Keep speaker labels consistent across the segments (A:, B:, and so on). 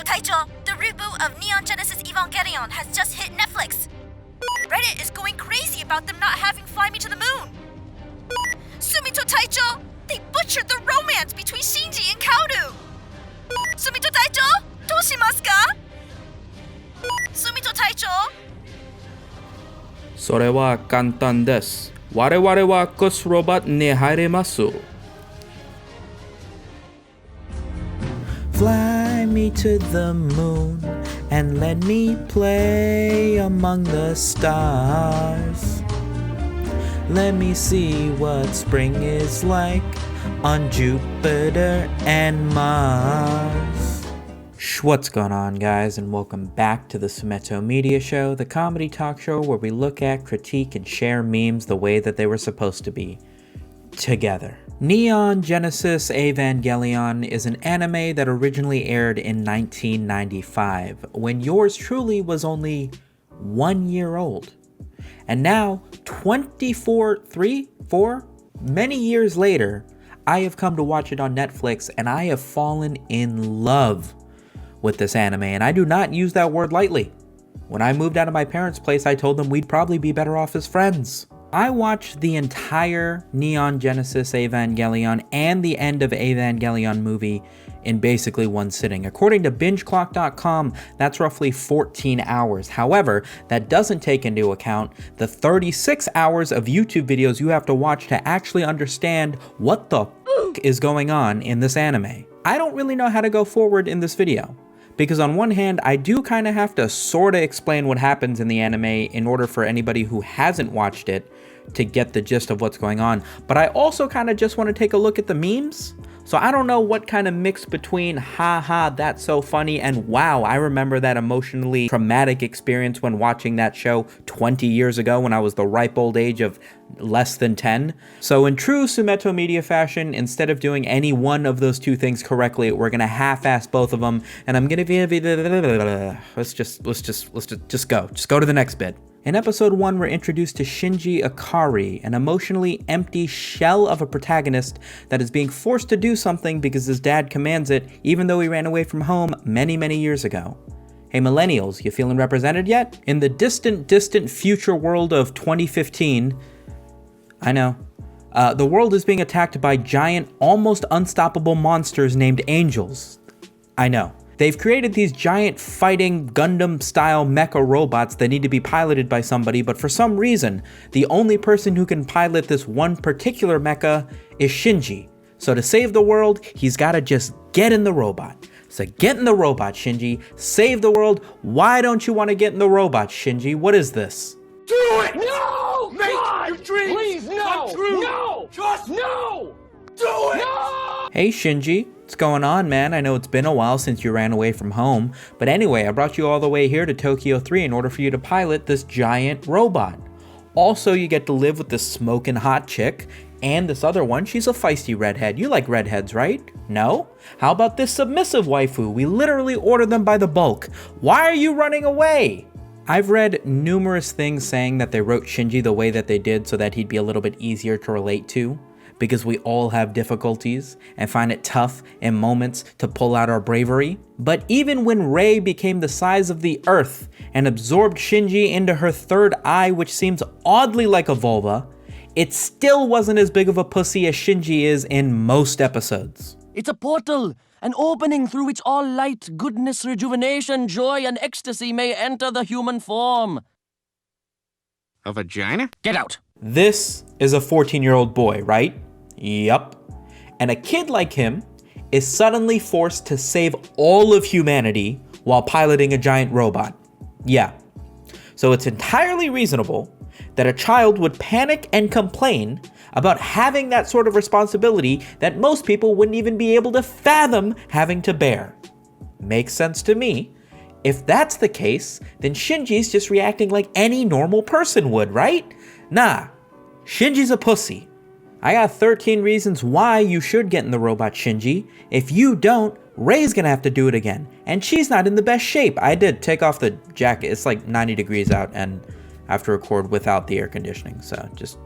A: Taicho, the reboot of Neon Genesis Evangelion has just hit Netflix. Reddit is going crazy about them not having Fly Me to the Moon. Sumito Taicho, they butchered the romance between Shinji and Kaoru. Sumito Taicho, doshimasu ka? Sumito Taicho.
B: それは簡単です。我々はコスロバに入れます。
C: Fly me to the moon and let me play among the stars. Let me see what spring is like on Jupiter and Mars. What's going on, guys, and welcome back to the SumitoMedia show, the comedy talk show where we look at, critique, and share memes the way that they were supposed to be. Together. Neon Genesis Evangelion is an anime that originally aired in 1995, when yours truly was only 1 year old. And now, 4 many years later, I have come to watch it on Netflix, and I have fallen in love with this anime, and I do not use that word lightly. When I moved out of my parents' place, I told them we'd probably be better off as friends. I watched the entire Neon Genesis Evangelion and the end of Evangelion movie in basically one sitting. According to BingeClock.com, that's roughly 14 hours. However, that doesn't take into account the 36 hours of YouTube videos you have to watch to actually understand what the f*** is going on in this anime. I don't really know how to go forward in this video, because on one hand, I do kind of have to sort of explain what happens in the anime in order for anybody who hasn't watched it to get the gist of what's going on. But I also kind of just want to take a look at the memes. So I don't know what kind of mix between haha, that's so funny, and wow, I remember that emotionally traumatic experience when watching that show 20 years ago when I was the ripe old age of less than 10. So in true SumitoMedia fashion, instead of doing any one of those two things correctly, we're gonna half-ass both of them, and I'm gonna be let's just go to the next bit. In episode 1, we're introduced to Shinji Ikari, an emotionally empty shell of a protagonist that is being forced to do something because his dad commands it, even though he ran away from home many years ago. Hey millennials, you feeling represented yet? In the distant future world of 2015, I know, the world is being attacked by giant, almost unstoppable monsters named angels. I know. They've created these giant fighting Gundam-style mecha robots that need to be piloted by somebody, but for some reason, the only person who can pilot this one particular mecha is Shinji. So to save the world, he's gotta just get in the robot. So get in the robot, Shinji. Save the world. Why don't you want to get in the robot, Shinji? What is this?
D: Do it! No! Make your dreams please, no! Come true! No! Just no! Do it! No!
C: Hey Shinji, what's going on, man? I know it's been a while since you ran away from home, but anyway, I brought you all the way here to Tokyo 3 in order for you to pilot this giant robot. Also, you get to live with this smoking hot chick, and this other one, she's a feisty redhead. You like redheads, right? No? How about this submissive waifu? We literally order them by the bulk. Why are you running away? I've read numerous things saying that they wrote Shinji the way that they did so that he'd be a little bit easier to relate to, because we all have difficulties and find it tough in moments to pull out our bravery. But even when Rei became the size of the earth and absorbed Shinji into her third eye, which seems oddly like a vulva, it still wasn't as big of a pussy as Shinji is in most episodes.
E: It's a portal, an opening through which all light, goodness, rejuvenation, joy, and ecstasy may enter the human form.
D: A vagina?
E: Get out!
C: This is a 14-year-old boy, right? Yup. And a kid like him is suddenly forced to save all of humanity while piloting a giant robot. Yeah. So it's entirely reasonable that a child would panic and complain about having that sort of responsibility that most people wouldn't even be able to fathom having to bear. Makes sense to me. If that's the case, then Shinji's just reacting like any normal person would, right? Nah, Shinji's a pussy. I got 13 reasons why you should get in the robot, Shinji. If you don't, Rei's gonna have to do it again. And she's not in the best shape. I did take off the jacket. It's like 90 degrees out and I have to record without the air conditioning. So just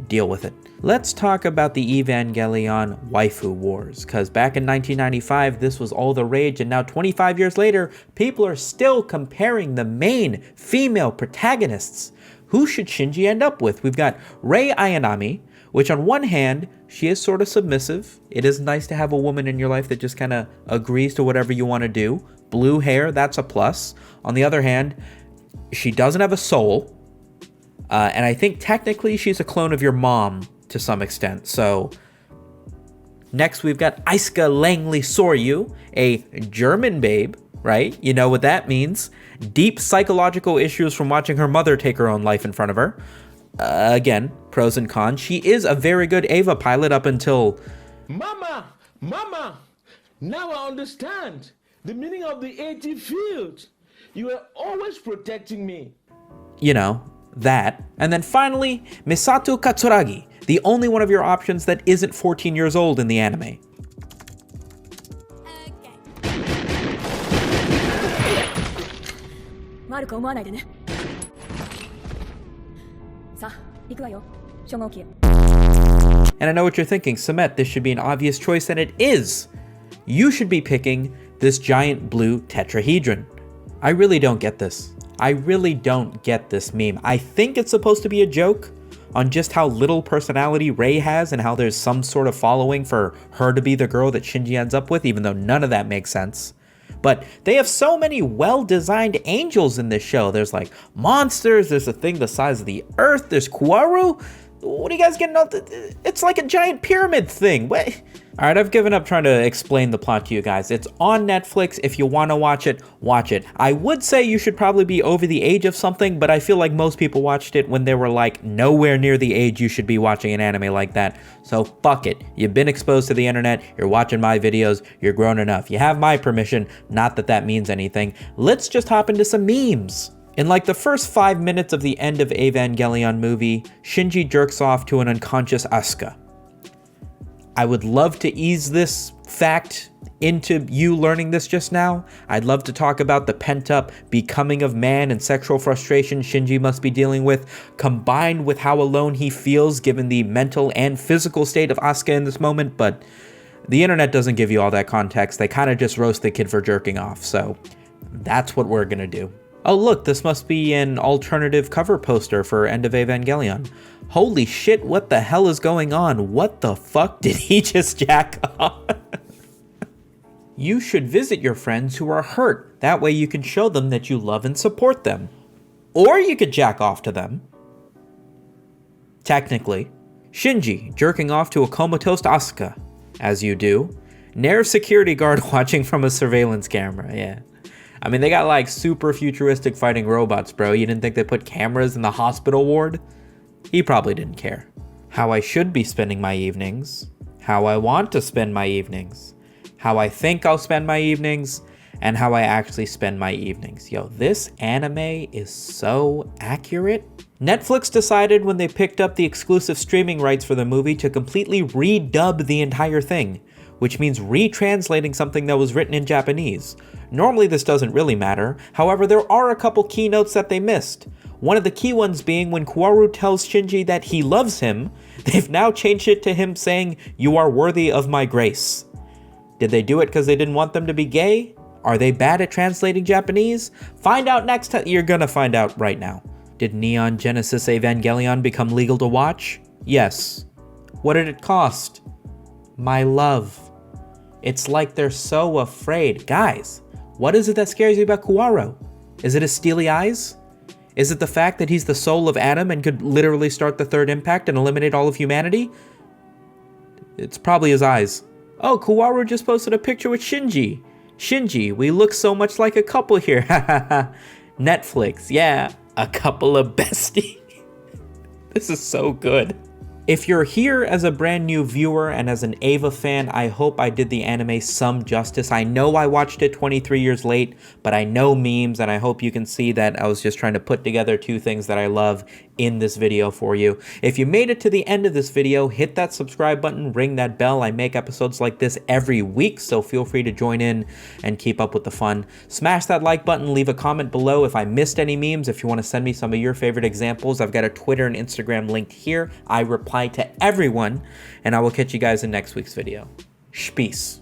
C: deal with it. Let's talk about the Evangelion waifu wars, because back in 1995, this was all the rage, and now 25 years later, people are still comparing the main female protagonists. Who should Shinji end up with? We've got Rei Ayanami, which on one hand, she is sort of submissive. It is nice to have a woman in your life that just kind of agrees to whatever you want to do. Blue hair, that's a plus. On the other hand, she doesn't have a soul. And I think technically she's a clone of your mom to some extent. So next we've got Aiska Langley Soryu, a German babe, right? You know what that means. Deep psychological issues from watching her mother take her own life in front of her. Again, pros and cons. She is a very good Eva pilot up until...
D: Mama! Now I understand the meaning of the AT field. You were always protecting me.
C: You know, that. And then finally, Misato Katsuragi, the only one of your options that isn't 14 years old in the anime. And I know what you're thinking, Sumet, this should be an obvious choice, and it is! You should be picking this giant blue tetrahedron. I really don't get this. I really don't get this meme. I think it's supposed to be a joke on just how little personality Rei has and how there's some sort of following for her to be the girl that Shinji ends up with, even though none of that makes sense. But they have so many well-designed angels in this show. There's like monsters, there's a thing the size of the earth, there's Kuwaru. What are you guys getting out? It's like a giant pyramid thing. What? All right, I've given up trying to explain the plot to you guys. It's on Netflix. If you want to watch it, watch it. I would say you should probably be over the age of something, but I feel like most people watched it when they were like nowhere near the age you should be watching an anime like that. So fuck it. You've been exposed to the internet. You're watching my videos. You're grown enough. You have my permission. Not that that means anything. Let's just hop into some memes. In like the first 5 minutes of the end of Evangelion movie, Shinji jerks off to an unconscious Asuka. I would love to ease this fact into you learning this just now. I'd love to talk about the pent-up becoming of man and sexual frustration Shinji must be dealing with, combined with how alone he feels given the mental and physical state of Asuka in this moment, but the internet doesn't give you all that context. They kind of just roast the kid for jerking off, so that's what we're gonna do. Oh look, this must be an alternative cover poster for End of Evangelion. Holy shit, what the hell is going on? What the fuck did he just jack off? You should visit your friends who are hurt. That way you can show them that you love and support them. Or you could jack off to them. Technically. Shinji jerking off to a comatose Asuka. As you do. Nair security guard watching from a surveillance camera, yeah. I mean, they got like super futuristic fighting robots, bro. You didn't think they put cameras in the hospital ward? He probably didn't care. How I should be spending my evenings. How I want to spend my evenings. How I think I'll spend my evenings. And how I actually spend my evenings. Yo, this anime is so accurate. Netflix decided when they picked up the exclusive streaming rights for the movie to completely redub the entire thing, which means retranslating something that was written in Japanese. Normally this doesn't really matter, however there are a couple keynotes that they missed. One of the key ones being when Kuwaru tells Shinji that he loves him, they've now changed it to him saying, "You are worthy of my grace." Did they do it because they didn't want them to be gay? Are they bad at translating Japanese? Find out next time. You're gonna find out right now. Did Neon Genesis Evangelion become legal to watch? Yes. What did it cost? My love. It's like they're so afraid. Guys, what is it that scares you about Kuwaru? Is it his steely eyes? Is it the fact that he's the soul of Adam and could literally start the third impact and eliminate all of humanity? It's probably his eyes. Oh, Kuwaru just posted a picture with Shinji. Shinji, we look so much like a couple here. Netflix, yeah, a couple of besties. This is so good. If you're here as a brand new viewer and as an Eva fan, I hope I did the anime some justice. I know I watched it 23 years late, but I know memes, and I hope you can see that I was just trying to put together two things that I love in this video for you. If you made it to the end of this video, hit that subscribe button, ring that bell. I make episodes like this every week, so feel free to join in and keep up with the fun. Smash that like button, leave a comment below if I missed any memes. If you want to send me some of your favorite examples, I've got a Twitter and Instagram linked here. I reply to everyone, and I will catch you guys in next week's video. Peace.